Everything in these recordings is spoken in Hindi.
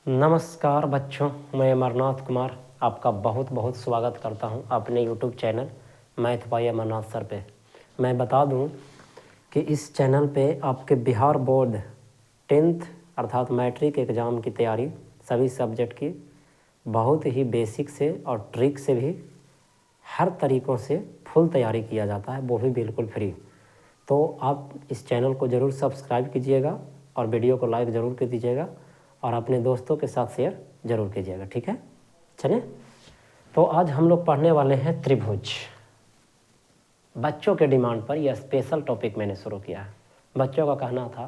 नमस्कार बच्चों, मैं अमरनाथ कुमार आपका बहुत बहुत स्वागत करता हूं अपने YouTube channel math by Amarnath sir पे। मैं बता दूं कि इस चैनल पे आपके बिहार बोर्ड 10th अर्थात मैट्रिक एग्ज़ाम की तैयारी सभी सब्जेक्ट की बहुत ही बेसिक से और ट्रिक से भी हर तरीक़ों से फुल तैयारी किया जाता है, वो भी बिल्कुल फ्री। तो आप इस चैनल को ज़रूर सब्सक्राइब कीजिएगा और वीडियो को लाइक ज़रूर कर दीजिएगा और अपने दोस्तों के साथ शेयर ज़रूर कीजिएगा, ठीक है। चलिए, तो आज हम लोग पढ़ने वाले हैं त्रिभुज। बच्चों के डिमांड पर यह स्पेशल टॉपिक मैंने शुरू किया है। बच्चों का कहना था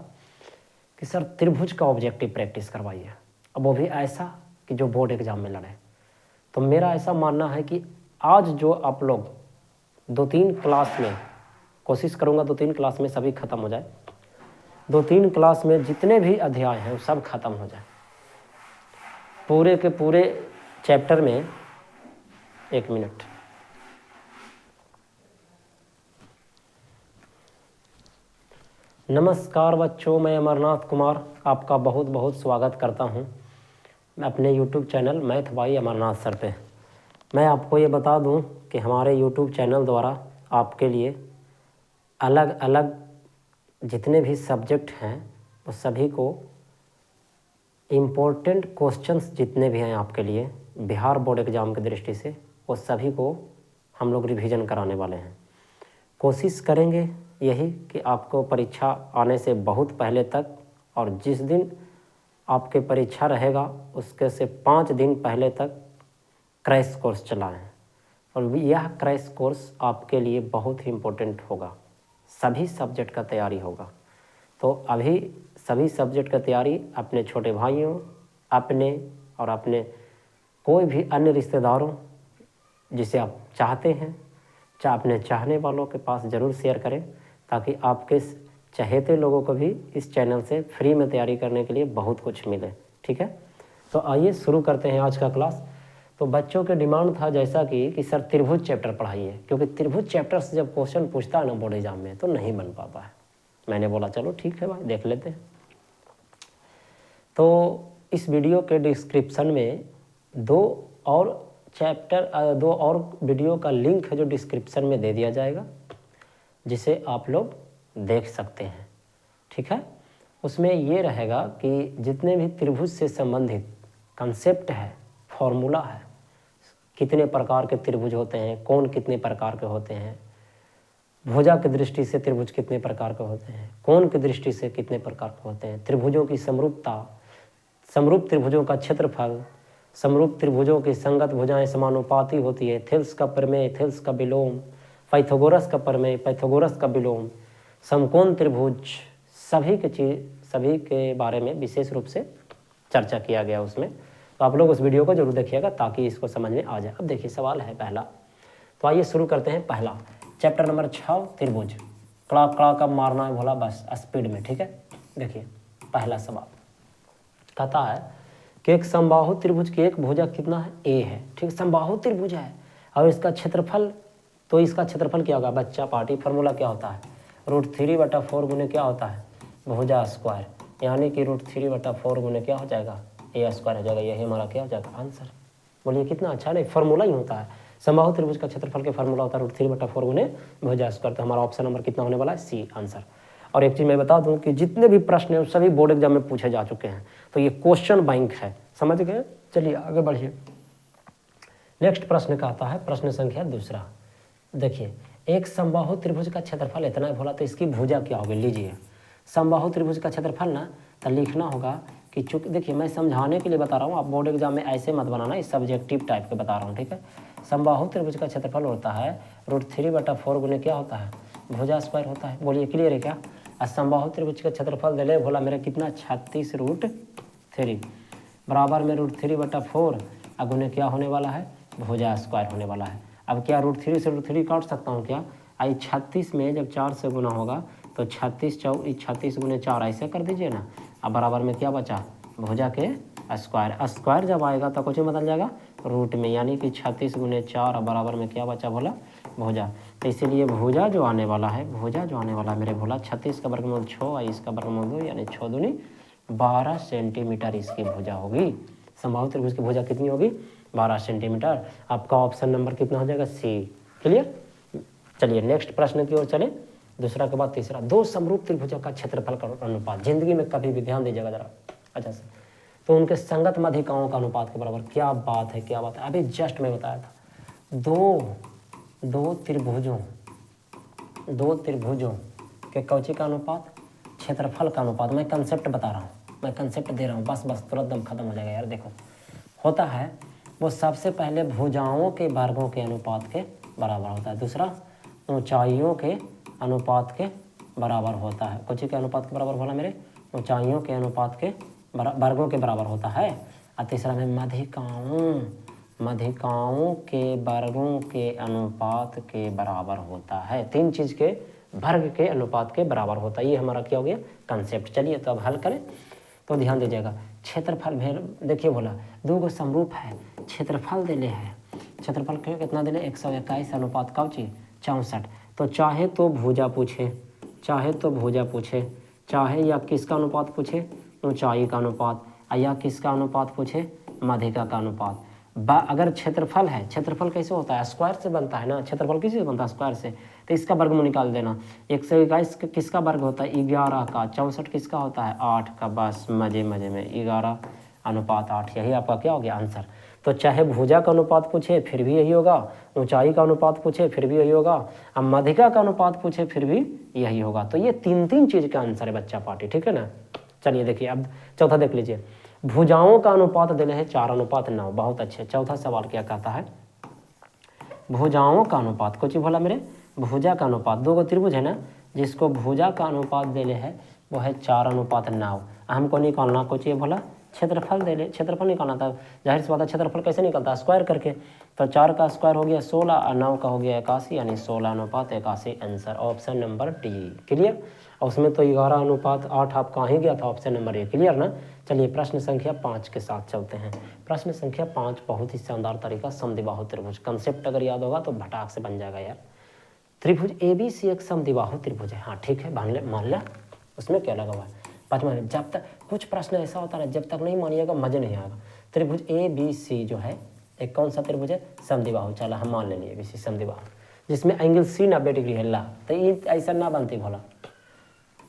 कि सर त्रिभुज का ऑब्जेक्टिव प्रैक्टिस करवाइए, अब वो भी ऐसा कि जो बोर्ड एग्ज़ाम में लड़े। तो मेरा ऐसा मानना है कि आज जो आप लोग 2-3 क्लास में कोशिश करूँगा 2-3 क्लास में सभी ख़त्म हो जाए, 2-3 क्लास में जितने भी अध्याय हैं वो सब खत्म हो जाए। पूरे के पूरे चैप्टर में 1 मिनट। नमस्कार बच्चों, मैं अमरनाथ कुमार आपका बहुत बहुत स्वागत करता हूं अपने YouTube channel math by Amarnath sir पे। मैं आपको ये बता दूं कि हमारे यूट्यूब चैनल द्वारा आपके लिए अलग अलग जितने भी सब्जेक्ट हैं वो सभी को इम्पोर्टेंट क्वेश्चंस जितने भी हैं आपके लिए बिहार बोर्ड एग्ज़ाम की दृष्टि से वो सभी को हम लोग रिवीजन कराने वाले हैं। कोशिश करेंगे यही कि आपको परीक्षा आने से बहुत पहले तक और जिस दिन आपके परीक्षा रहेगा उसके से 5 दिन पहले तक क्रैश कोर्स चलाएं और यह क्रैश कोर्स आपके लिए बहुत ही इम्पोर्टेंट होगा। सभी सब्जेक्ट का तैयारी होगा। तो अभी सभी सब्जेक्ट का तैयारी अपने छोटे भाइयों, अपने और अपने कोई भी अन्य रिश्तेदारों जिसे आप चाहते हैं अपने चाहने वालों के पास ज़रूर शेयर करें ताकि आपके चहेते लोगों को भी इस चैनल से फ्री में तैयारी करने के लिए बहुत कुछ मिले, ठीक है। तो आइए शुरू करते हैं आज का क्लास। तो बच्चों के डिमांड था जैसा कि सर त्रिभुज चैप्टर पढ़ाइए, क्योंकि त्रिभुज चैप्टर से जब क्वेश्चन पूछता है ना बोर्ड एग्जाम में तो नहीं बन पाता है। मैंने बोला चलो ठीक है भाई, देख लेते हैं। तो इस वीडियो के डिस्क्रिप्शन में 2 और वीडियो का लिंक है जो डिस्क्रिप्शन में दे दिया जाएगा, जिसे आप लोग देख सकते हैं, ठीक है। उसमें ये रहेगा कि जितने भी त्रिभुज से संबंधित कंसेप्ट है, फॉर्मूला है, कितने प्रकार के त्रिभुज होते हैं, कौन कितने प्रकार के होते हैं, भुजा की दृष्टि से त्रिभुज कितने प्रकार के होते हैं, कोण की दृष्टि से कितने प्रकार के होते हैं, त्रिभुजों की समरूपता, समरूप त्रिभुजों का क्षेत्रफल, समरूप त्रिभुजों की संगत भुजाएं समानुपाती होती है, थेल्स का प्रमेय, थेल्स का विलोम, पाइथागोरस का प्रमेय, पाइथागोरस का विलोम, समकोण त्रिभुज, सभी के बारे में विशेष रूप से चर्चा किया गया उसमें। तो आप लोग उस वीडियो को जरूर देखिएगा ताकि इसको समझ में आ जाए। अब देखिए सवाल है पहला, तो आइए शुरू करते हैं। पहला चैप्टर नंबर 6 त्रिभुज। कड़ा कड़ा कब मारना है भोला, बस स्पीड में, ठीक है। देखिए पहला सवाल कहता है कि एक समबाहु त्रिभुज की एक भुजा कितना है, ए है, ठीक। समबाहु त्रिभुज है और इसका क्षेत्रफल, तो इसका क्षेत्रफल क्या होगा बच्चा पार्टी, फार्मूला क्या होता है √3/4 गुने क्या होता है भुजा स्क्वायर, यानी कि √3/4 गुने क्या हो जाएगा ए स्क्वायर हो जाएगा। यही हमारा क्या हो जाएगा आंसर। बोलिए कितना अच्छा, नहीं फार्मूला ही होता है। समबाहु त्रिभुज का क्षेत्रफल के फार्मूला होता है √3/4 गुने भुजा स्क्वायर। तो हमारा ऑप्शन नंबर कितना होने वाला है, सी आंसर। और एक चीज़ मैं बता दूं कि जितने भी प्रश्न हैं सभी बोर्ड एग्जाम में पूछे जा चुके हैं, तो ये क्वेश्चन बैंक है, समझ गए। चलिए आगे बढ़िए। नेक्स्ट प्रश्न कहता है, प्रश्न संख्या 2। देखिए एक समबाहु त्रिभुज का क्षेत्रफल इतना है बोला, तो इसकी भुजा क्या होगी। लीजिए समबाहु त्रिभुज का क्षेत्रफल ना, तो लिखना होगा कि चूंकि देखिए मैं समझाने के लिए बता रहा हूँ, आप बोर्ड एग्जाम में ऐसे मत बनाना, इस सब्जेक्टिव टाइप के बता रहा हूँ, ठीक है। समबाहु त्रिभुज का क्षेत्रफल होता है √3/4 गुने क्या होता है भुजा स्क्वायर होता है। बोलिए क्लियर है क्या। समबाहु त्रिभुज का क्षेत्रफल दे ले भोला मेरा कितना 36√3 बराबर में √3/4 गुने क्या होने वाला है भुजा स्क्वायर होने वाला है। अब क्या √3 से √3 काट सकता हूँ क्या, आई 36 में जब 4 से गुना होगा तो 36 गुने 4 ऐसे कर दीजिए ना। अब बराबर में क्या बचा भुजा के स्क्वायर, स्क्वायर जब आएगा तो कुछ बदल जाएगा रूट में, यानी कि 36 गुने 4 और बराबर में क्या बचा बोला भुजा। तो इसीलिए भुजा जो आने वाला है मेरे भोला 36 का वर्गमूल 6 और इसका वर्गमूल 2 यानी 6 दूनी 12 सेंटीमीटर इसकी भुजा होगी। समबाहु त्रिभुज की भुजा कितनी होगी? 12 सेंटीमीटर। आपका ऑप्शन नंबर कितना हो जाएगा? सी। क्लियर? चलिए नेक्स्ट प्रश्न की ओर चले। दूसरा के बाद तीसरा, दो समरूप त्रिभुजों का क्षेत्रफल का अनुपात। जिंदगी में कभी भी ध्यान दीजिएगा जरा अच्छा से, तो उनके संगत माध्यिकाओं का अनुपात के बराबर। क्या बात है, क्या बात है, अभी जस्ट मैं बताया था। दो त्रिभुजों के कौची का अनुपात? क्षेत्रफल का अनुपात। मैं कंसेप्ट बता रहा हूँ, मैं कंसेप्ट दे रहा हूँ, बस तुरंत दम खत्म हो जाएगा यार। देखो होता है वो सबसे पहले भुजाओं के वर्गों के अनुपात के बराबर होता है। दूसरा ऊंचाइयों के अनुपात के बराबर होता है। कौची के अनुपात के बराबर बोला मेरे? ऊंचाइयों के अनुपात के वर्गों के बराबर होता है। और तीसरा में माध्यिकाओं के वर्गों के अनुपात के बराबर होता है। तीन चीज के वर्ग के अनुपात के बराबर होता है। ये हमारा क्या हो गया? कंसेप्ट। चलिए तो अब हल करें। तो ध्यान दीजिएगा, क्षेत्रफल देखिए बोला दो समरूप है, क्षेत्रफल देले है। क्षेत्रफल कितना देले? 121 अनुपात कौची? 64। तो चाहे तो भुजा पूछे, चाहे या किसका अनुपात पूछे? ऊंचाई का अनुपात, या किसका अनुपात पूछे? माध्यिका का अनुपात। अगर क्षेत्रफल है, क्षेत्रफल कैसे होता है? स्क्वायर से बनता है ना। क्षेत्रफल किसी से बनता है? स्क्वायर से। तो इसका वर्गमूल निकाल देना। 121 किसका वर्ग होता है? 11 का। 64 किसका होता है? 8 का। बस मजे में 11 अनुपात 8, यही आपका क्या हो गया? आंसर। तो चाहे भुजा का अनुपात पूछे फिर भी यही होगा, ऊंचाई का अनुपात पूछे फिर भी यही होगा, अब माध्यिका का अनुपात पूछे फिर भी यही होगा। तो ये तीन चीज का आंसर है बच्चा पार्टी, ठीक है ना। चलिए देखिए अब चौथा देख लीजिए। भुजाओं का अनुपात देने है 4:9। बहुत अच्छे। चौथा सवाल क्या कहता है? भुजाओं का अनुपात। कुछ बोला मेरे? भुजा का अनुपात। दो त्रिभुज है ना, जिसको भुजा का अनुपात देने है वो है 4:9। हमको निकालना कुछ ये बोला क्षेत्रफल दे ले, क्षेत्रफल निकालना था। जाहिर सी बात है क्षेत्रफल कैसे निकलता है? स्क्वायर करके। तो 4 का स्क्वायर हो गया 16 और 9 का हो गया 81, यानी 16:81 answer option number D. Clear? और उसमें तो 11:8 आपका ही गया था ऑप्शन नंबर ए। क्लियर ना। चलिए प्रश्न संख्या 5 के साथ चलते हैं। प्रश्न संख्या 5 बहुत ही शानदार तरीका, समद्विबाहु त्रिभुज। कंसेप्ट अगर याद होगा तो भटाक से बन जाएगा यार। त्रिभुज ABC एक समद्विबाहु त्रिभुज है। हाँ ठीक है, मान लिया, उसमें क्या लगा हुआ है? पाँचवा, जब तक कुछ प्रश्न ऐसा होता है जब तक नहीं मानिएगा मजे नहीं आएगा। त्रिभुज ABC जो है एक कौन सा त्रिभुज है? समद्विबाहु। चला हम मान लेंगे ABC समद्विबाहु, जिसमें एंगल C 90 डिग्री है। ला तो ये ऐसा ना बनती भोला,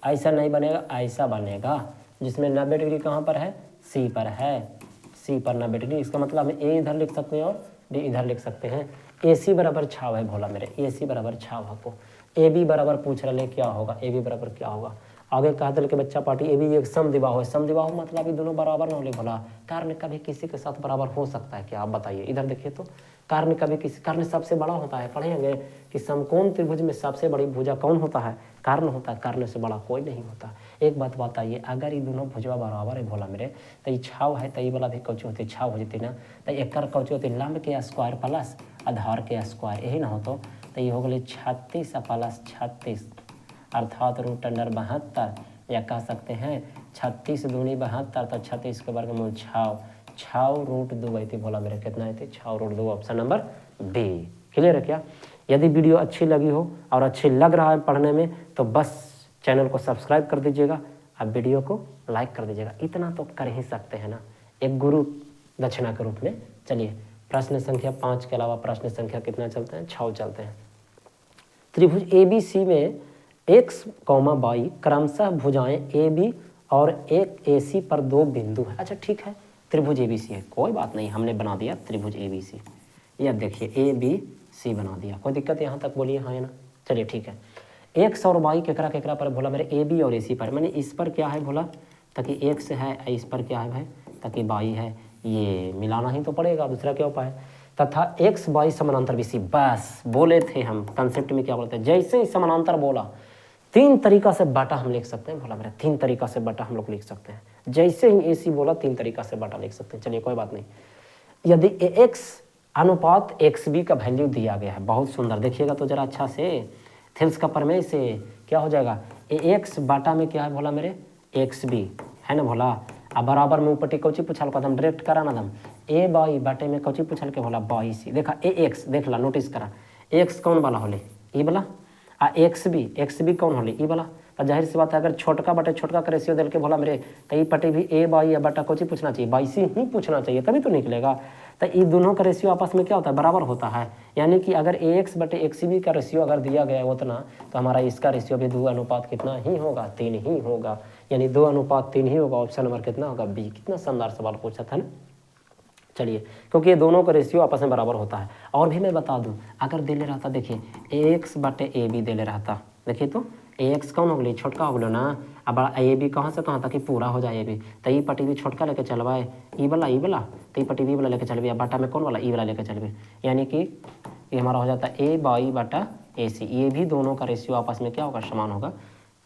ऐसा नहीं बनेगा, ऐसा बनेगा जिसमें 90 डिग्री कहाँ पर है? C पर है। C पर 90 डिग्री। इसका मतलब हम A इधर लिख सकते हैं और D इधर लिख सकते हैं। AC बराबर छाव है भोला मेरे, AC बराबर छाव। आपको AB बराबर पूछ रहे क्या होगा? AB बराबर क्या होगा? आगे कहा था कि बच्चा पार्टी AB एक समद्विबाहु है। समद्विबाहु मतलब ये दोनों बराबर ना होले भोला। कार्य कभी किसी के साथ बराबर हो सकता है क्या? आप बताइए। इधर देखिए तो कार्य कभी किसी, कार्य सबसे बड़ा होता है। पढ़ेंगे कि समकोण त्रिभुज में सबसे बड़ी भुजा कौन होता है? कार्य होता है। कार्य से बड़ा कोई नहीं होता। एक बात बताइए, अगर ये दोनों भुजवा बराबर है भोला मेरे, तो ये छाव है तो ये वाला भी कौची होती? छाव हो जाती ना। तो एक कौची होती? लंब के स्क्वायर प्लस आधार के स्क्वायर, यही ना हो तो ये हो गई 36 प्लस 36 अर्थात √72, या कह सकते हैं 36 दूनी 72, तो 36 के वर्गमूल छाव √2 आई थी भोला मेरे। कितना आई थी? छाव √2, ऑप्शन नंबर बी। क्लियर है क्या? यदि वीडियो अच्छी लगी हो और अच्छी लग रहा है पढ़ने में तो बस चैनल को सब्सक्राइब कर दीजिएगा, अब वीडियो को लाइक कर दीजिएगा। इतना तो कर ही सकते हैं ना, एक गुरु दक्षिणा के रूप में। चलिए प्रश्न संख्या 5 के अलावा प्रश्न संख्या कितना चलते हैं? 6 चलते हैं। त्रिभुज ABC में x, y क्रमशः भुजाएं AB और एक AC पर 2 बिंदु है। अच्छा ठीक है, त्रिभुज ABC है, कोई बात नहीं, हमने बना दिया त्रिभुज ABC। ये अब देखिए ABC बना दिया, कोई दिक्कत यहाँ तक बोलिए हाँ है ना। चलिए ठीक है, x और y केकरा पर बोला मेरे? AB और AC पर। मैंने इस पर क्या है बोला? ताकि x है, इस पर क्या है भाई? ताकि y है। ये मिलाना ही तो पड़ेगा, दूसरा क्या उपाय? तथा x y समानांतर BC। बस बोले थे हम कंसेप्ट में क्या बोलते हैं, जैसे ही समानांतर बोला 3 तरीका से बाटा हम लिख सकते हैं। बोला मेरा 3 तरीका से बाटा हम लोग लिख सकते हैं। जैसे ही AC बोला 3 तरीका से बाटा लिख सकते हैं। चलिए कोई बात नहीं। यदि x अनुपात XB का वैल्यू दिया गया है, बहुत सुंदर, देखिएगा तो जरा अच्छा से, थेल्स का प्रमेय से क्या हो जाएगा? x बाटा में क्या है भोला मेरे? XB है ना भोला। अब बराबर में ऊपर कौची पूछल कदम डायरेक्ट करा ना दम, ए बाई बाटे में कौची पूछल के भोला? बाई सी। देखा AX देख ला, नोटिस करा, x कौन वाला होले? ई वाला। आ XB कौन होले? ई वाला। और जाहिर सी बात है अगर छोटका बटे छोटका का रेशियो दे के बोला मेरे तो ये पटे भी ए बाई या बटा कोची पूछना चाहिए, बाई सी ही पूछना चाहिए तभी तो निकलेगा। तो ये दोनों का रेशियो आपस में क्या होता है, बराबर होता है। यानी कि अगर ए एक्स बटे एक्स बी का रेशियो अगर दिया गया है उतना, तो हमारा इसका रेशियो भी 2 अनुपात कितना ही होगा, 3 ही होगा। यानी 2 अनुपात 3 ही होगा। ऑप्शन नंबर कितना होगा, बी। कितना शानदार सवाल पूछा था ना। चलिए, क्योंकि ये दोनों का रेशियो आपस में बराबर होता है। और भी मैं बता दूं, अगर दे ले रहा था, देखिए ए एक्स बटे ए बी दे ले रहा था, देखिए तो ए एक्स कौन हो गई, छोटका हो गया ना। अब ए बी कहाँ से कहाँ तक कि पूरा हो जाए ए बी, तो ई पटी भी छोटका लेके चलवाए, ई वाला तो ई पटी बी वाला लेके चलवे, बाटा में कौन वाला, ई वाला लेके चलवे। यानी कि ये हमारा हो जाता है ए बाई बटा ए सी। ये भी दोनों का रेशियो आपस में क्या होगा, समान होगा।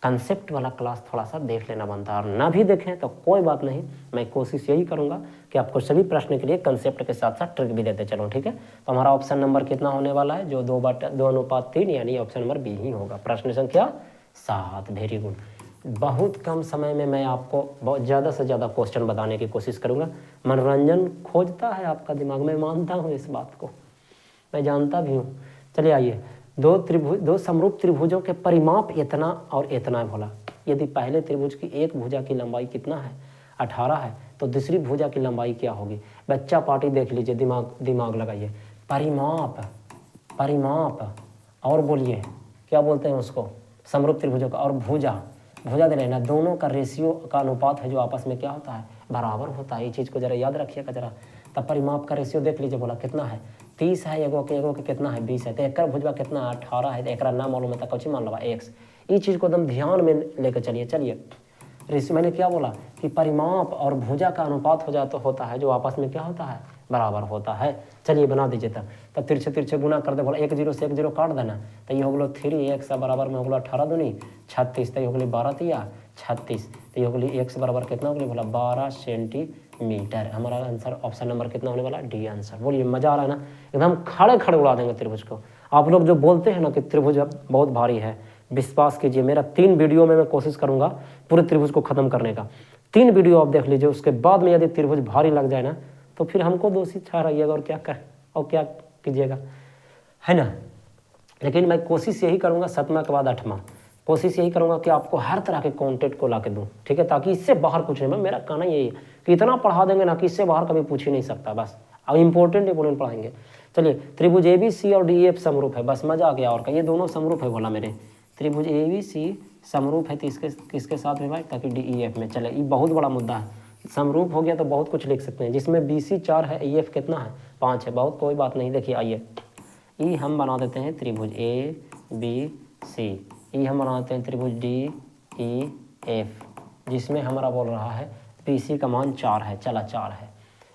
कंसेप्ट वाला क्लास थोड़ा सा देख लेना बनता है, और ना भी देखें तो कोई बात नहीं, मैं कोशिश यही करूंगा कि आपको सभी प्रश्न के लिए कंसेप्ट के साथ साथ ट्रिक भी देते चलूँ, ठीक है। तो हमारा ऑप्शन नंबर कितना होने वाला है, जो 2 अनुपात 3, यानी ऑप्शन नंबर बी ही होगा। प्रश्न संख्या 7। Very good. बहुत कम समय में मैं आपको बहुत ज़्यादा से ज़्यादा क्वेश्चन बताने की कोशिश करूँगा। मनोरंजन खोजता है आपका दिमाग, मैं मानता हूँ इस बात को, मैं जानता भी हूँ। चलिए आइए, दो समरूप त्रिभुजों के परिमाप इतना और इतना है बोला। यदि पहले त्रिभुज की एक भुजा की लंबाई कितना है, 18 है, तो दूसरी भुजा की लंबाई क्या होगी। बच्चा पार्टी देख लीजिए, दिमाग लगाइए। परिमाप और बोलिए क्या बोलते हैं उसको, समरूप त्रिभुजों का। और भुजा दे लेना, दोनों का रेशियो का अनुपात है जो आपस में क्या होता है, बराबर होता है। ये चीज़ को जरा याद रखिएगा जरा। तब परिमाप का रेशियो देख लीजिए, बोला कितना है, 30 है, एगो के कितना है, 20 है। तो एक भुजवा कितना है, 18 है। तो एक ना मालूम है तो कौची मान लो, एक्स। ये चीज़ को एकदम ध्यान में लेकर चलिए। रेशियो मैंने क्या बोला कि परिमाप और भुजा का अनुपात हो जाए तो होता है जो आपस में क्या होता है, बराबर होता है। चलिए बना दीजिए। तब तिरछे गुना कर दे, बोला 1 0 से 1 0 काट देना, तो ये हो गलो 3 एक्स बराबर में हो गलो 18 दूनी 36, तो ये हो गली 12 तिया 36, तो ये हो गली एक्स बराबर कितना हो गली, बोला 12 सेंटीमीटर। हमारा आंसर ऑप्शन नंबर कितना होने वाला, डी आंसर। बोलिए मजा आ रहा है ना, एकदम खड़े उड़ा देंगे त्रिभुज को। आप लोग जो बोलते हैं ना कि त्रिभुज बहुत भारी है, विश्वास कीजिए, मेरा 3 वीडियो में मैं कोशिश करूंगा पूरे त्रिभुज को खत्म करने का। 3 वीडियो आप देख लीजिए, उसके बाद में यदि त्रिभुज भारी लग जाए ना तो फिर हमको दोषी ठहराइएगा और क्या कीजिएगा, है ना। लेकिन मैं कोशिश यही करूंगा, 7वां के बाद 8वां कोशिश यही करूंगा कि आपको हर तरह के कंटेंट को ला के दूँ, ठीक है, ताकि इससे बाहर कुछ नहीं। मेरा कहना यही है कि इतना पढ़ा देंगे ना कि इससे बाहर कभी पूछ ही नहीं सकता, बस अब इंपॉर्टेंट पढ़ाएंगे। चलिए, त्रिभुज ABC और DEF समरूप है, बस मजा आ गया। और ये दोनों समरूप है बोला मेरे, त्रिभुज ABC समरूप है तो किसके साथ में भाई, ताकि DEF में। चले, ये बहुत बड़ा मुद्दा है। समरूप हो गया तो बहुत कुछ लिख सकते हैं, जिसमें BC 4 है, EF कितना है, 5 है, बहुत कोई बात नहीं। देखिए आइए, ई हम बना देते हैं त्रिभुज ABC, ई हम बना देते हैं त्रिभुज DEF, जिसमें हमारा बोल रहा है BC का मान 4 है, चला 4 है,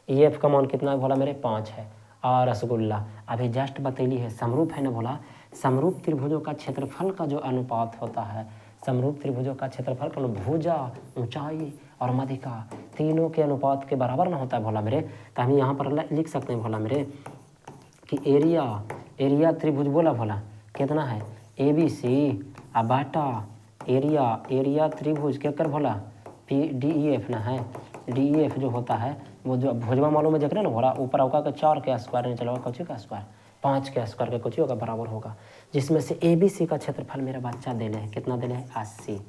EF का मान कितना है बोला मेरे, 5 है। और रसगुल्ला अभी जस्ट बतैली है, समरूप है ना बोला। समरूप त्रिभुजों का क्षेत्रफल का जो अनुपात होता है, समरूप त्रिभुजों का क्षेत्रफल का भुजा, ऊंचाई और माध्यिका तीनों के अनुपात के बराबर ना होता है बोला मेरे। तो हम यहाँ पर लिख सकते हैं बोला मेरे कि एरिया त्रिभुज बोला कितना है, ABC और बाटा एरिया त्रिभुज क्या कर बोला, DEF ना है। DEF जो होता है वो जो भुजवा मालूम है जकरे ना बोला, ऊपर होगा का 4 के स्क्वायर नहीं चला, कुछ का स्क्वायर 5 के स्क्वायर का कुछ होगा बराबर होगा, जिसमें से ABC का क्षेत्रफल मेरा बच्चा दे ले कितना दे ले, 80।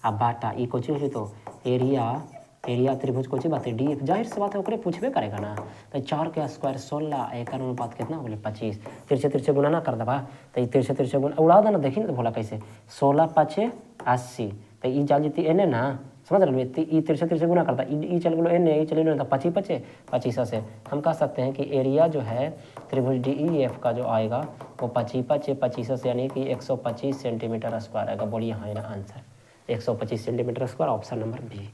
अब बाटा ई कुछ हो तो एरिया त्रिभुज कुछ बात है, DEF जाहिर सी बात है ओकरे पूछबे करेगा ना। तो 4 के स्क्वायर 16, एक अनुपात कितना बोले 25। तिरछे गुना ना कर दबा, तो ये तिरछे गुना उड़ा देना, देखिए तो बोला कैसे 16 5 80, तो ई जा जीती एने ना, समझ रहे, ई तिरछे गुना करता, ई चल गलो एने, ई चल गलो 25 से हम कह सकते हैं कि एरिया जो है त्रिभुज DEF का जो आएगा वो 25 से, यानी कि 125 सेंटीमीटर स्क्वायर आएगा। बोलिए हाँ ना answer 125 centimetre square, option number B.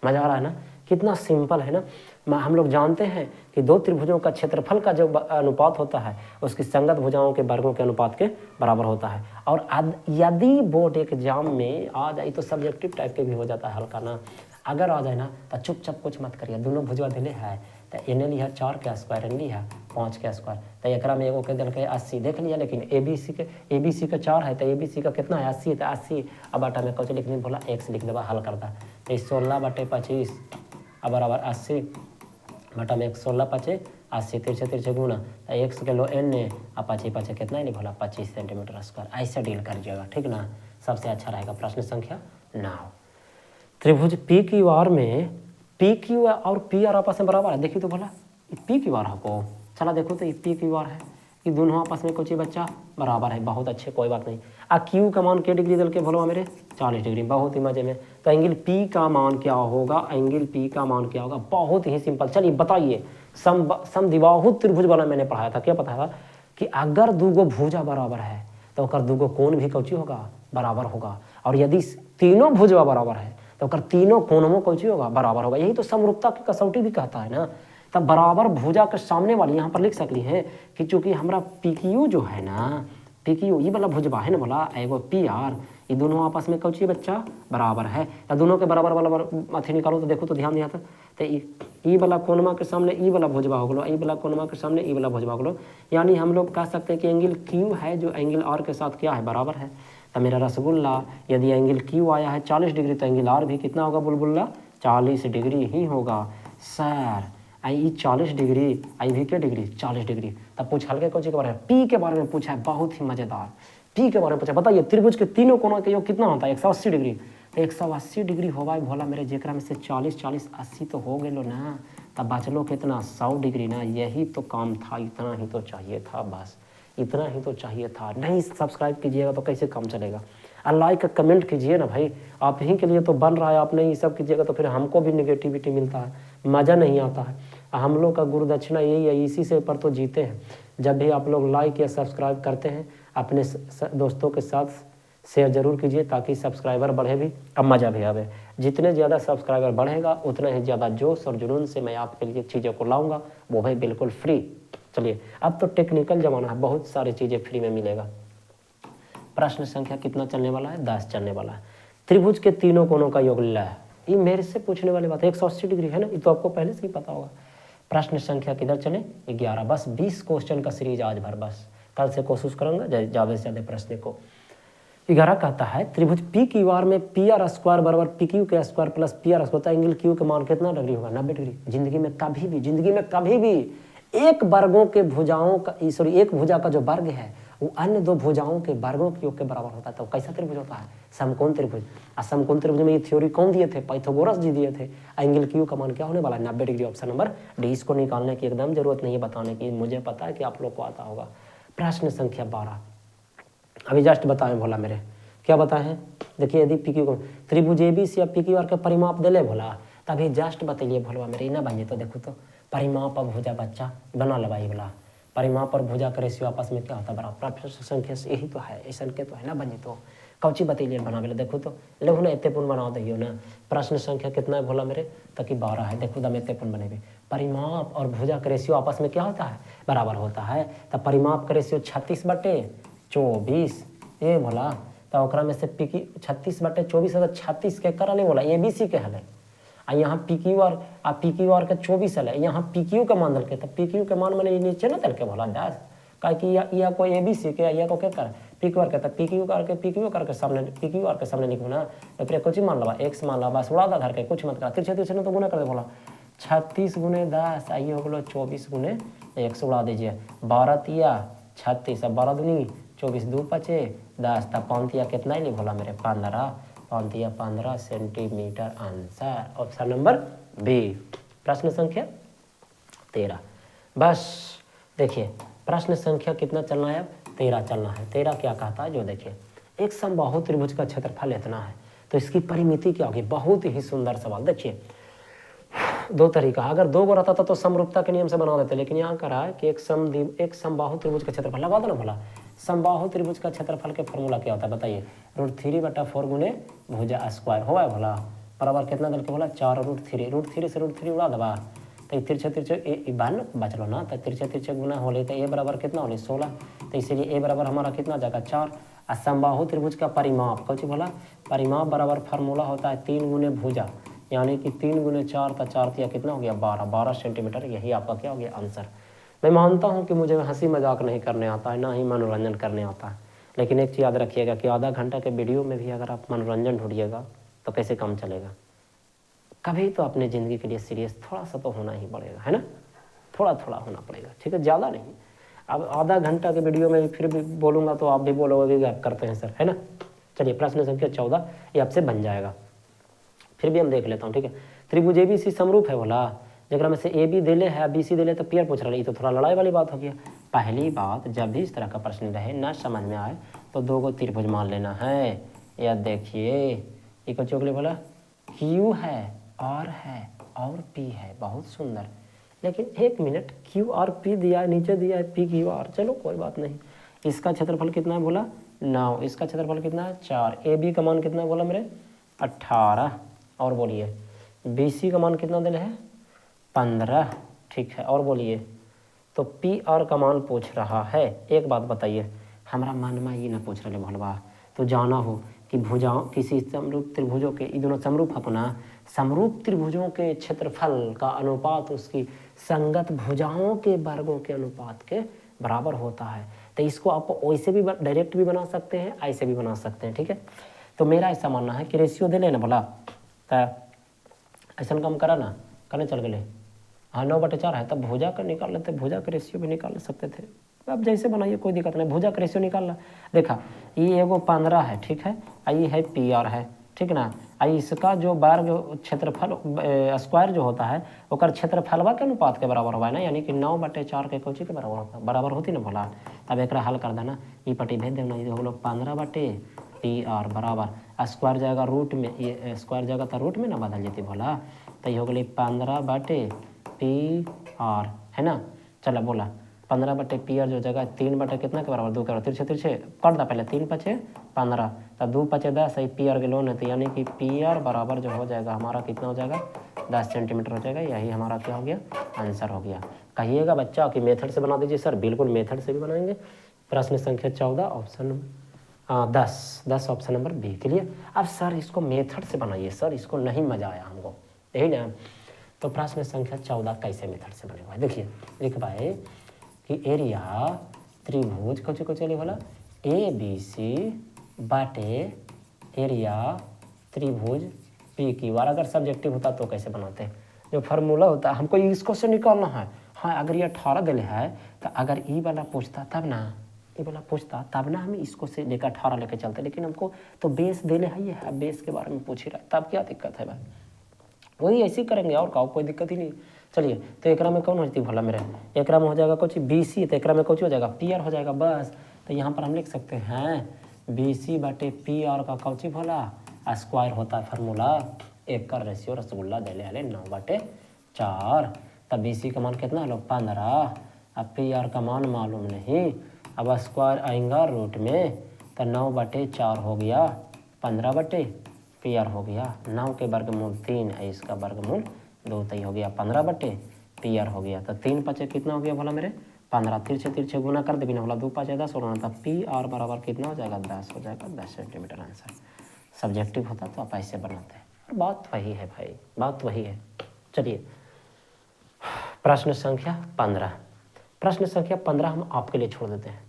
मजा आ रहा है ना, कितना सिंपल है ना। हम लोग जानते हैं कि 2 त्रिभुजों का क्षेत्रफल का जो अनुपात होता है उसकी संगत भुजाओं के वर्गों के अनुपात के बराबर होता है। और यदि बोर्ड एग्जाम में आ जाए तो सब्जेक्टिव टाइप के भी हो जाता है हल्का ना, अगर आ जाए ना तो चुपचाप कुछ मत करिए, दोनों भुजवा दिले है तो एने लिया 4 के स्क्वायर, एने लिया 5 के स्क्वायर, तो एक में एगो के दिल के 80 देख लिया। लेकिन ABC का 4 है तो ABC का कितना है, 80 है, तो 80 अब बाटा में कौच लिखने बोला x लिख देगा, हल करता। तो 16 बटे 25 अब बराबर 80 बटा में 16 5 80, तिरछे गुना x के लो एन और 25 कितना नहीं बोला 25 सेंटीमीटर स्क्वायर। ऐसे डील करिएगा, ठीक ना, सबसे अच्छा रहेगा। प्रश्न संख्या नाउ त्रिभुज पी क्यू आर में पी क्यू और पी आर आपस में बराबर है। देखिए तो भला पी क्यू आर है को चला देखो तो ये पी क्यू आर है, ये दोनों आपस में कुछ बच्चा बराबर है। बहुत अच्छे, कोई बात नहीं। क्यू का मान क्या डिग्री दल के बोलो मेरे 40 डिग्री, बहुत ही मजे में। तो एंगल पी का मान क्या होगा, एंगल पी का मान क्या होगा, बहुत ही सिंपल। चलिए बताइए, समद्विबाहु त्रिभुज वाला मैंने पढ़ाया था, क्या पता था कि अगर दूगो भुजा बराबर है तो अगर दूगो कोण भी कौची होगा, बराबर होगा। और यदि तीनों भुजवा बराबर है तो अगर तीनों कोणों कौची होगा, बराबर होगा। यही तो समरूपता की कसौटी भी कहता है ना। तब बराबर भुजा के सामने वाली यहाँ पर लिख सकली है कि चूंकि हमारा पी क्यू जो है ना, पी क्यू ये वाला भुजबा है ना बोला, एगो पी आर, ये दोनों आपस में कौची बच्चा बराबर है। तो दोनों के बराबर वाला अथी निकालो तो देखो तो ध्यान दिया था। तो ई वाला कोनमा के सामने ई वाला भुजबा हो गलो, ई वाला कोनमा के सामने ई वाला भुजबा हो गलो। यानी हम लोग कह सकते हैं कि एंगल क्यू है जो एंगल आर के साथ क्या है, बराबर है। तो मेरा रसगुल्ला यदि एंगल क्यू आया है 40 डिग्री तो एंगल आर भी कितना होगा बुलबुल्ला, 40 डिग्री ही होगा। सर आई 40 डिग्री, आई भी क्या डिग्री, 40 डिग्री। तब पूछ हल्के कोची के बारे में, पी के बारे में पूछा है, बहुत ही मजेदार। पी के बारे में पूछा, बताइए त्रिभुज के तीनों कोणों का योग कितना होता है, 180 डिग्री। तो 180 डिग्री होगा भोला मेरे, जेकरा में से 40 40 80 तो हो गए लो ना। तब बचलो कितना, 100 डिग्री ना। यही तो काम था, इतना ही तो चाहिए था, बस इतना ही तो चाहिए था। नहीं सब्सक्राइब कीजिएगा तो कैसे काम चलेगा। और लाइक कमेंट कीजिए ना भाई, आप ही के लिए तो बन रहा है। आप नहीं सब कीजिएगा तो फिर हमको भी निगेटिविटी मिलता है, मज़ा नहीं आता है। हम लोग का गुरु दक्षिणा यही है, इसी से पर तो जीते हैं। जब भी आप लोग लाइक या सब्सक्राइब करते हैं अपने दोस्तों के साथ शेयर जरूर कीजिए ताकि सब्सक्राइबर बढ़े भी और मज़ा भी आवे। जितने ज़्यादा सब्सक्राइबर बढ़ेगा उतना ही ज़्यादा जोश और जुनून से मैं आपके लिए चीज़ों को लाऊंगा, वो भाई बिल्कुल फ्री। चलिए अब तो टेक्निकल ज़माना है, बहुत सारी चीज़ें फ्री में मिलेगा। प्रश्न संख्या कितना चलने वाला है, 10 चलने वाला है। त्रिभुज के तीनों कोणों का योग ल, ये मेरे से पूछने वाली बात है। 180 डिग्री है ना, ये तो आपको पहले से ही पता होगा। प्रश्न संख्या किधर चले, 11। बस 20 क्वेश्चन का सीरीज आज भर, बस कल से कोशिश करूंगा ज़्यादा से ज़्यादा प्रश्न को। 11 कहता है त्रिभुज पी क्यू आर में पी आर स्क्वायर बराबर पी क्यू के square plus P R square, angle Q का मान कितना डिग्री होगा, 90 डिग्री। जिंदगी में कभी भी एक वर्गों के भुजाओं का, सॉरी एक भुजा का जो वर्ग है वो अन्य दो भुजाओं के वर्गों के योग के बराबर होता है। तो कैसा त्रिभुज होता है, समकोण त्रिभुज। और समकोण त्रिभुज में ये थ्योरी कौन दिए थे, पाइथागोरस जी दिए थे। एंगल क्यू का मान क्या होने वाला है, 90 डिग्री। Option number D. इसको निकालने की एकदम जरूरत नहीं है बताने की, मुझे पता है कि आप लोग को आता होगा। प्रश्न संख्या 12 अभी जस्ट बताएं भोला मेरे, क्या बताए हैं। देखिए यदि पी क्यू को त्रिभुज ए बी सी या पी क्यू आर के परिमाप दिले भोला, तभी जस्ट बतलिए भोलवा मेरे ना बनिए। तो देखो तो परिमाप और भुजा बच्चा बना लबाई बोला, परिमाप और भुजा का रेशियो आपस में क्या होता है, बराबर। प्रश्न संख्या से यही तो है, ऐसा के तो है ना बनिए। तो कौची बतलिए बना बेले, देखो तो लेहू ना एते पुन बना दियो ना। प्रश्न संख्या कितना है भोला मेरे, तक 12 है। देखो दम एते पुन बनेबे। परिमाप और भुजा का रेशियो आपस में क्या होता है, बराबर होता है। तब परिमाप का रेशियो 36/24 ये भोला। तो ओकरा में से पी की 36/24 है, 36 के करा नहीं बोला, ए बी सी के हल। आ यहाँ पी क्यू आर के 24 है, यहाँ पी क्यू के मान दल के। तब पी क्यू के मान मैंने नीचे ना दल के भोला दास, का कि या कोई ए बी सी के या को क्या कर पी क्यू आर के। तब पी क्यू आर के सामने लिखो ना, तो फिर कुछ मान ला, एक्स मान ला, बस उड़ा दा धर के, कुछ मत करा। तिरछे तो गुना कर दे भोला, 36 गुने 10 आइए हो गलो 24 गुने 100 उड़ा दीजिए। 12 तिया 36, अब 12 दूनी 24, 2 5 10। तब पाँतिया कितना ही नहीं भोला मेरे, 15, पाँतिया 15 centimetre. Answer option number B. प्रश्न संख्या 13। बस देखिए प्रश्न संख्या कितना चलना है, अब 13 चलना है। 13 क्या कहता है, जो देखिए एक समबाहु त्रिभुज का क्षेत्रफल इतना है तो इसकी परिमिति क्या होगी। बहुत ही सुंदर सवाल। देखिए दो तरीका, अगर दो गो रहता था तो समरूपता के नियम से बना देते, लेकिन यहाँ करा है कि एक समबाहु त्रिभुज का क्षेत्रफल लगा दो ना भला। समबाहु त्रिभुज का क्षेत्रफल के फॉर्मूला क्या होता है बताइए, √3/4 गुने भुजा स्क्वायर होगा भला, बराबर कितना दल के बोला 4 √3 से √3 उड़ा दबा। तो तिरछे बान बचलो ना, तो तिरछे गुना होले तो ए बराबर कितना होले 16। तो इसीलिए ए बराबर हमारा कितना जाएगा 4। और समबाहु त्रिभुज का परिमाप कौन बोला, परिमाप बराबर फार्मूला होता है 3 गुने भुजा, यानी कि 3 गुने 4 था, 4 तिया कितना हो गया 12 सेंटीमीटर। यही आपका क्या हो गया आंसर। मैं मानता हूं कि मुझे हंसी मजाक नहीं करने आता है, ना ही मनोरंजन करने आता है, लेकिन एक चीज़ याद रखिएगा कि आधा घंटा के वीडियो में भी अगर आप मनोरंजन ढूंढिएगा तो कैसे काम चलेगा। कभी तो अपने ज़िंदगी के लिए सीरियस थोड़ा सा तो होना ही पड़ेगा, है ना, थोड़ा होना पड़ेगा, ठीक है, ज़्यादा नहीं। अब आधा घंटा के वीडियो में फिर भी बोलूँगा तो आप भी बोलोगे कि आप करते हैं सर, है ना। चलिए प्रश्न संख्या 14 ये आपसे बन जाएगा, फिर भी हम देख लेता हूँ, ठीक है। त्रिभुज ABC समरूप है बोला, जगह में से AB दे ले है BC दे ले तो पीआर पूछ रहा है, ये तो थोड़ा लड़ाई वाली बात हो गया। पहली बात, जब भी इस तरह का प्रश्न रहे ना समझ में आए तो दो गो त्रिभुज मान लेना है। या देखिए ये कुछ चोकले बोला Q है R है और P है, बहुत सुंदर, लेकिन एक मिनट QRP दिया है, नीचे दिया है PQR, चलो कोई बात नहीं। इसका क्षेत्रफल कितना है बोला 9, इसका क्षेत्रफल कितना है 4, AB का मान कितना है बोला मेरे 18, और बोलिए BC का मान कितना दिल है 15, ठीक है, और बोलिए तो PR का मान पूछ रहा है। एक बात बताइए, हमारा मन में ये ना पूछ रहे भलवा, तो जाना हो कि भुजाओं किसी समरूप त्रिभुजों के, ये दोनों समरूप अपना समरूप त्रिभुजों के क्षेत्रफल का अनुपात उसकी संगत भुजाओं के वर्गों के अनुपात के बराबर होता है। तो इसको आप वैसे भी डायरेक्ट भी बना सकते हैं, ऐसे भी बना सकते हैं, ठीक है। तो मेरा ऐसा मानना है कि रेशियो दे लेना बोला, तो ऐसा काम करा ना, करने चल गए हाँ 9/4 है, तब भुजा का निकाल लेते, भुजा का रेशियो भी निकाल सकते थे। अब जैसे बनाइए कोई दिक्कत नहीं, भुजा का रेशियो निकालना। देखा ये एगो 15 है, ठीक है, ये है PR है, ठीक ना, इसका जो वर्ग क्षेत्रफल स्क्वायर जो होता है ओकर क्षेत्रफलवा के अनुपात के बराबर होगा ना, यानी कि 9/4 के कोची के बराबर होती ना बोला। तब एक हल कर देना, ये पट्टी भेज देना, ये हम लोग 15/PR बराबर स्क्वायर जाएगा रूट में, ये स्क्वायर जाएगा तो रूट में ना बदल जाती बोला, तो ये हो गई 15/PR है ना। चलो बोला 15/PR जो जगह 3 कितना के बराबर 2 के बराबर, तिरछे तिरछे कर दा पहले, 3×5 = 15, तो 2×5 = 10, PR के लोन है, तो यानी कि PR बराबर जो हो जाएगा हमारा कितना हो जाएगा 10 सेंटीमीटर हो जाएगा। यही हमारा क्या हो गया आंसर हो गया। कहिएगा बच्चा कि मेथड से बना दीजिए सर, बिल्कुल मेथड से भी बनाएंगे। प्रश्न संख्या 14 ऑप्शन 10 ऑप्शन नंबर बी के लिए। अब सर इसको मेथड से बनाइए सर, इसको नहीं मजा आया हमको, यही ना। तो प्रश्न संख्या 14 कैसे मेथड से बनेगा, देखिए लिख पाए कि एरिया त्रिभुज कुछ चलिए बोला ABC बाटे एरिया त्रिभुज PQR। अगर सब्जेक्टिव होता तो कैसे बनाते हैं, जो फार्मूला होता है हमको इसको से निकालना है। हाँ अगर ये 18 दिले है तो अगर ई वाला पूछता तब ना, ये वाला पूछता तब ना हम इसको से लेकर 18 लेके चलते, लेकिन हमको तो बेस देले है, ये है बेस के बारे में पूछ ही रहा है, तब क्या दिक्कत है भाई, वही ऐसे ही करेंगे और का कोई दिक्कत ही नहीं। चलिए तो एकरा में कौन होती भला मेरे, एकरा में हो जाएगा कुछ BC, तो एकरा में कुछ हो जाएगा PR हो जाएगा बस। तो यहाँ पर हम लिख सकते हैं BC/PR का कौची भला स्क्वायर होता है फार्मूला, एक का रेशियो रसगुल्ला दे ले 9/4। तब BC का मान कितना है 15, अब PR का मान मालूम नहीं, अब स्क्वायर आएगा रूट में, तो 9/4 हो गया, 15/PR हो गया, 9 के वर्गमूल 3 है, इसका वर्गमूल 2, तय हो गया 15/PR हो गया। तो 3×5 कितना हो गया बोला मेरे 15, तिरछे तिरछे गुना कर देना बोला 2×5 = 10 होना था, PR बराबर कितना हो जाएगा 10 हो जाएगा, 10 सेंटीमीटर आंसर। सब्जेक्टिव होता तो आप ऐसे बनाते हैं, बात वही है भाई, बात वही है। चलिए प्रश्न संख्या 15, प्रश्न संख्या 15 हम आपके लिए छोड़ देते हैं।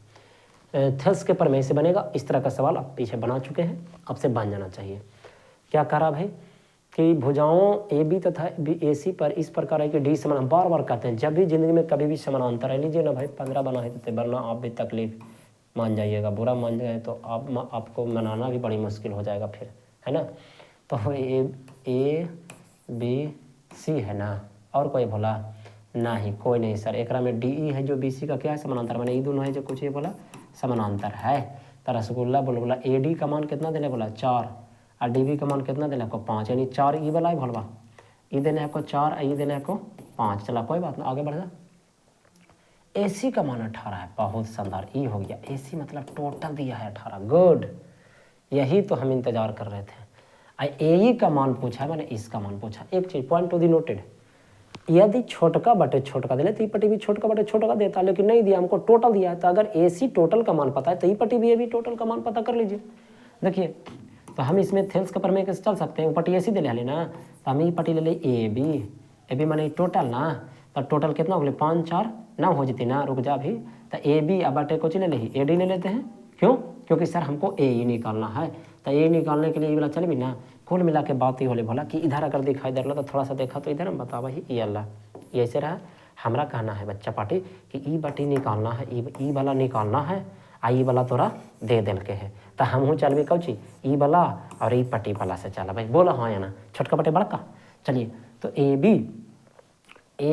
थेल्स के प्रमेय से बनेगा, इस तरह का सवाल आप पीछे बना चुके हैं, आपसे बन जाना चाहिए। क्या करा भाई कि भुजाओं AB तथा AC पर इस प्रकार है कि D समान, बार बार कहते हैं जब भी जिंदगी में कभी भी समानांतर है, लीजिए ना भाई 15 बना है तो वरना आप भी तकलीफ मान जाइएगा, बुरा मान जाए तो आपको मनाना भी बड़ी मुश्किल हो जाएगा फिर, है ना। तो ABC है ना, और कोई बोला नहीं, कोई नहीं सर, एक में DE है जो BC का क्या है समानांतर, मैंने ये दोनों है जो कुछ ये बोला समानांतर है। तो रसगुल्ला बोला AD का मान कितना देने बोला 4, और DB का मान कितना देना आपको 5, यानी 4 ई वाला है भलवा, ई देने आपको 4, ई देने आपको 5। चला कोई बात ना, आगे बढ़ जा। AC का मान 18 है, बहुत शानदार, ई हो गया। AC मतलब टोटल दिया है 18, गुड, यही तो हम इंतजार कर रहे थे। AE का मान पूछा है, मैंने इसका मान पूछा। एक चीज पॉइंट टू दी नोटेड, यदि छोटका बटे छोटका दिले तो ई पट्टी भी छोटका बटे छोटका देता, लेकिन नहीं दिया, हमको टोटल दिया है। तो अगर AC टोटल का मान पता है तो ई पट्टी भी टोटल का मान पता कर लीजिए। देखिए तो हम इसमें थेल्स का प्रमेय कैसे चल सकते हैं, पट्टी ऐसी दे ले ना, तो हम ये पट्टी ले AB माने टोटल ना, तो टोटल कितना हो गया 5 4 9 हो जाती ना, रुक जा भी, तो AB अब बटे कुछ ले ली AD ले लेते हैं, क्यों, क्योंकि सर हमको AE निकालना है। तो A निकालने के लिए ये वाला चल भी ना, कुल मिला के बात ही होले भला कि इधर अगर दिखाई दे रहा तो थोड़ा सा देखा तो इधर हम बतावा ही ये अल्लाह, ये ऐसे रहा। हमारा कहना है बच्चा पार्टी कि ई बटी निकालना है, ई वाला निकालना है, आ ई वाला तोरा दे दिल के है तो हमहूँ चलबे कौची ई वाला और ई पट्टी वाला से चल भाई बोला हाँ या ना छोटका बटे बड़का। चलिए तो ए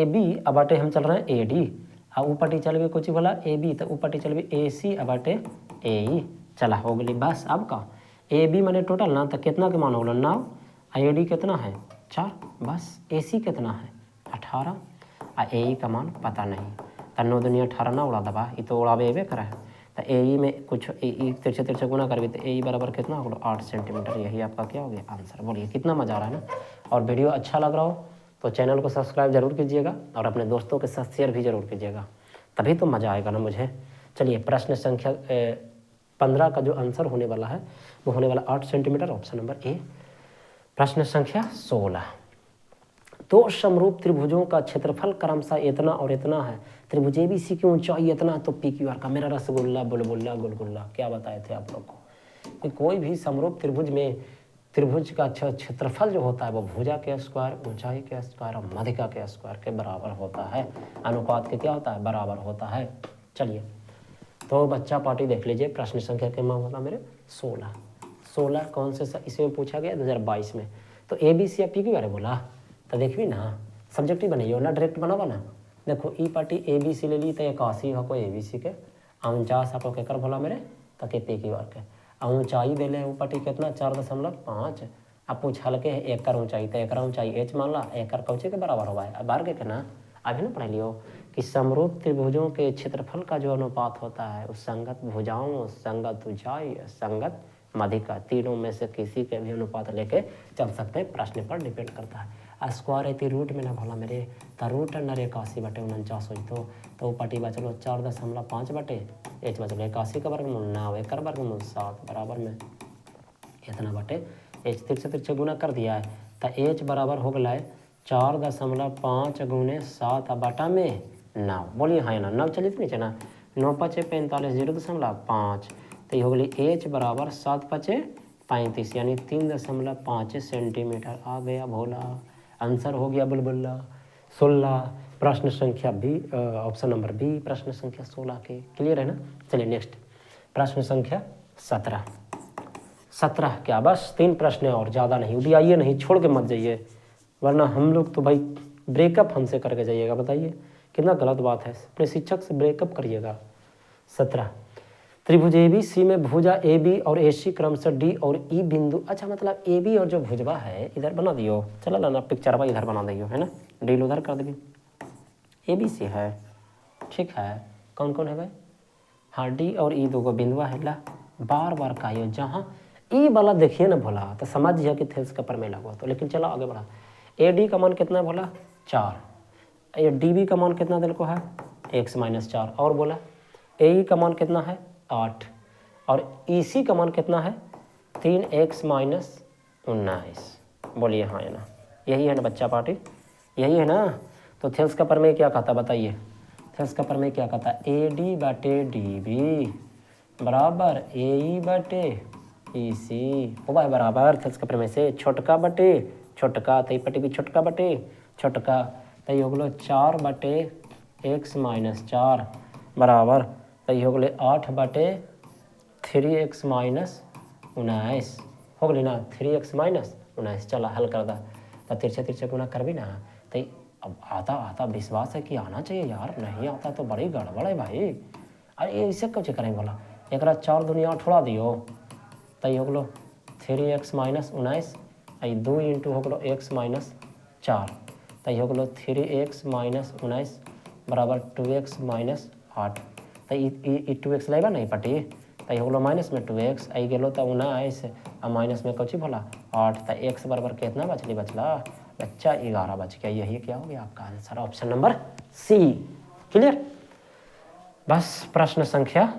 बी अब बाटे हम चल रहे हैं ए डी आ ऊ पट्टी चलबे कोची बोला ए बी तो ऊ पट्टी चलबे ए सी अब बाटे ए ई चला हो गई बस। अब का ए बी मैंने टोटल ना तो कितना के मान हो 9 आ ए डी कितना है 4 बस। ए सी कितना है 18 आ ए ई का मान पता नहीं तो 9 दूनी 18 ना उड़ा दबा ये तो उड़ावे एबे करा है तो ए ई में कुछ ई तिरछे गुना करबे तो ए ई बराबर कितना होगा 8 सेंटीमीटर। यही आपका क्या हो गया आंसर। बोलिए कितना मजा आ रहा है ना। और वीडियो अच्छा लग रहा हो तो चैनल को सब्सक्राइब जरूर कीजिएगा और अपने दोस्तों के साथ शेयर भी जरूर कीजिएगा तभी तो मज़ा आएगा ना मुझे। चलिए प्रश्न संख्या 15 का जो आंसर होने वाला है वो होने वाला 8 सेंटीमीटर ऑप्शन नंबर ए। प्रश्न संख्या 16 दो समरूप त्रिभुजों का क्षेत्रफल क्रमशः इतना और इतना है। त्रिभुज एबीसी की ऊंचाई इतना तो पी क्यू आर का मेरा रसगुल्ला बुलबुल्ला गुलगुल्ला क्या बताए थे आप लोग को कि कोई भी समरूप त्रिभुज में त्रिभुज का क्षेत्रफल जो होता है वो भुजा के स्क्वायर ऊंचाई के स्क्वायर और मध्यिका के स्क्वायर के बराबर होता है। अनुपात के क्या होता है बराबर होता है। चलिए तो बच्चा पार्टी देख लीजिए प्रश्न संख्या के मान होता मेरे 16 कौन से इसमें पूछा गया 2022 में। तो ए बी सी या पी क्यू आर बोला तो देखिए ना सब्जेक्टिव बनाइए ना डायरेक्ट बनावा ना। देखो ई पार्टी ए बी सी ले ली तो 81 हो कोई ए बी सी के 49 आपको केकर बोला मेरे तक पी क्यू आर के ऊंचाई दिले वो पार्टी कितना 4.5 अब पूछल के एकर ऊंचाई तो एकर ऊंचाई एच मान ला एकर कौचे के बराबर होगा अब बार के ना अभी ना पढ़ लियो कि समरूप त्रिभुजों के क्षेत्रफल का जो अनुपात होता है उस संगत भुजाओं संगत ऊंचाई संगत मध्यिका तीनों में से किसी के भी अनुपात लेके चल सकते हैं। प्रश्न पर डिपेंड करता है। स्क्वायर है रूट में ना भला मेरे तो रूट अंडर 81 बटे 49 हुई तो पार्टी बचलो 4.5 बटे एच बचलो 81 का वर्गमूल 9 एकर वर्गमूल 7 बराबर में इतना बटे एच तिरछे गुना कर दिया है तो एच बराबर हो गया 4.5 गुने 7 बटा में 9। बोलिए हाँ ना 9 चलिए नीचे ना 9 पचे 45 0.5 तो ये हो गई एच बराबर 7 पचे 35 यानी 3.5 सेंटीमीटर आ गया भोला। आंसर हो गया बुलबुल्ला 16। प्रश्न संख्या बी ऑप्शन नंबर बी प्रश्न संख्या 16 के क्लियर है ना। चलिए नेक्स्ट प्रश्न संख्या 17 क्या बस 3 प्रश्न है और ज़्यादा नहीं भी आइए नहीं छोड़ के मत जाइए वरना हम लोग तो भाई ब्रेकअप हमसे करके जाइएगा। बताइए कितना गलत बात है अपने शिक्षक से ब्रेकअप करिएगा। 17 त्रिभुज ए बी सी में भुजा ए बी और ए सी क्रमशः डी और ई बिंदु अच्छा मतलब ए बी और जो भुजवा है इधर बना दियो चला लाना पिक्चर इधर बना दियो है ना डील उधर कर देगी ए बी सी है ठीक है। कौन कौन है भाई हाँ डी और ई दो बिंदुआ है ला बार का यो जहाँ ई वाला देखिए ना भोला तो समझ जाए कि थेल्स का प्रमेय लागू तो लेकिन चलो आगे बढ़ा। ए डी का मान कितना बोला 4 ये डी बी का मान कितना दिल को है x-4 और बोला ए ई का मान कितना है 8 और ई सी का मान कितना है 3x-19। बोलिए हाँ है ना यही है ना बच्चा पार्टी यही है ना। तो थेल्स का प्रमेय क्या कहता बताइए थेल्स का प्रमेय क्या कहता ए डी बटे डी बी बराबर ए ई बटे ई सी हो भाई बराबर थेल्स का प्रमेय से छोटका बटे छोटका तई पटे की छोटका बटे छोटका तई हो गलो 4 बटे x-4 बराबर तई हो गए 8 बटे 3x-19 हो गई ना 3x-19 चला हल कर दा तो तिरछे गुना कर भी ना तो अब आता विश्वास है कि आना चाहिए यार नहीं आता तो बड़ी गड़बड़ है भाई। अरे इसे कुछ करें बोला एक 4 दुनिया उड़ा दियो तो हो गलो 3x-19 2 इंटू हो गलो x-4 तो हो गलो 3x-19 बराबर 2x-8 तो 2x लेगा नहीं पटी तो हो गलो माइनस में 2x आई गेलो तो 19 और माइनस में कौची भोला 8 तो x बराबर कितना बचला बच्चा 11 बच गया। यही क्या हो गया आपका answer option number C clear. बस प्रश्न संख्या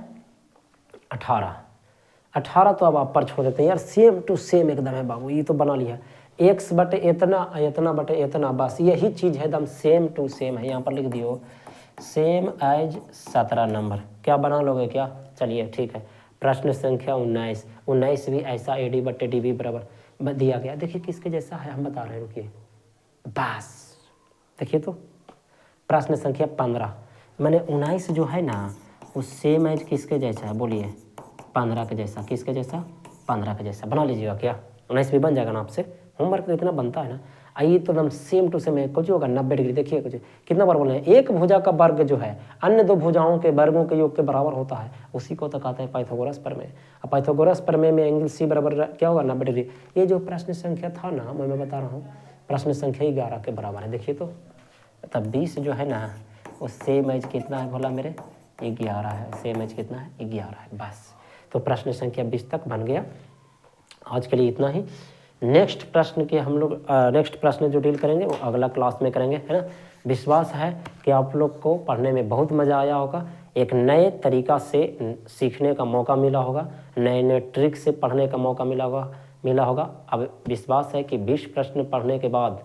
18 तो अब आप पर छोड़ देते हैं यार सेम टू सेम एकदम है बाबू ये तो बना लिया x बटे इतना बटे इतना बस यही चीज़ है एकदम सेम टू सेम है। यहाँ पर लिख दियो सेम एज 17 नंबर क्या बना लोगे क्या चलिए ठीक है। प्रश्न संख्या 19 भी ऐसा ए डी बटे डी बी बराबर दिया गया। देखिए किसके जैसा है हम बता रहे हैं रुकिए बस देखिए तो प्रश्न संख्या 15 मैंने 19 जो है ना वो सेम एज किसके जैसा है बोलिए? 15 के जैसा। किसके जैसा? 15 के जैसा। बना लीजिएगा क्या? 19 भी बन जाएगा ना आपसे, होमवर्क तो इतना बनता है ना। आइए तो एकदम सेम टू सेम है, कुछ होगा 90 डिग्री। देखिए कुछ कितना बार बोले हैं, एक भुजा का वर्ग जो है अन्य दो भुजाओं के वर्गों के योग के बराबर होता है, उसी को तो कहते हैं पाइथागोरस प्रमेय। अब पाइथागोरस प्रमेय में एंगल सी बराबर क्या होगा? 90 डिग्री। ये जो प्रश्न संख्या था ना, मैं बता रहा हूँ, प्रश्न संख्या 11 के बराबर है। देखिए तो तब 20 जो है ना, वो सेम एज कितना है भला मेरे? 11 है। सेम एज कितना है? 11 है। बस तो प्रश्न संख्या 20 तक बन गया। आज के लिए इतना ही। नेक्स्ट प्रश्न के हम लोग नेक्स्ट प्रश्न जो डील करेंगे वो अगला क्लास में करेंगे, है ना। विश्वास है कि आप लोग को पढ़ने में बहुत मज़ा आया होगा, एक नए तरीका से सीखने का मौका मिला होगा, नए नए ट्रिक से पढ़ने का मौका मिला होगा। अब विश्वास है कि 20 प्रश्न पढ़ने के बाद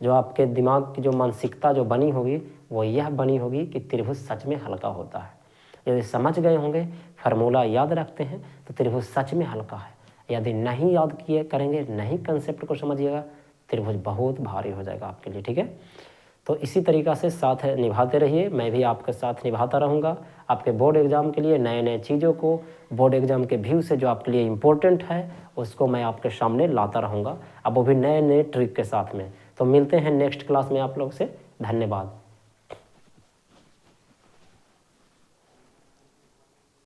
जो आपके दिमाग की जो मानसिकता जो बनी होगी वो यह बनी होगी कि त्रिभुज सच में हल्का होता है। यदि समझ गए होंगे, फार्मूला याद रखते हैं, तो त्रिभुज सच में हल्का है। यदि नहीं याद किए करेंगे, नहीं कंसेप्ट को समझिएगा, त्रिभुज बहुत भारी हो जाएगा आपके लिए, ठीक है। तो इसी तरीक़ा से साथ निभाते रहिए, मैं भी आपके साथ निभाता रहूँगा। आपके बोर्ड एग्ज़ाम के लिए नए नए चीज़ों को, बोर्ड एग्ज़ाम के व्यू से जो आपके लिए इम्पोर्टेंट है उसको मैं आपके सामने लाता रहूँगा, अब वो भी नए नए ट्रिक के साथ में। तो मिलते हैं नेक्स्ट क्लास में आप लोग से। धन्यवाद।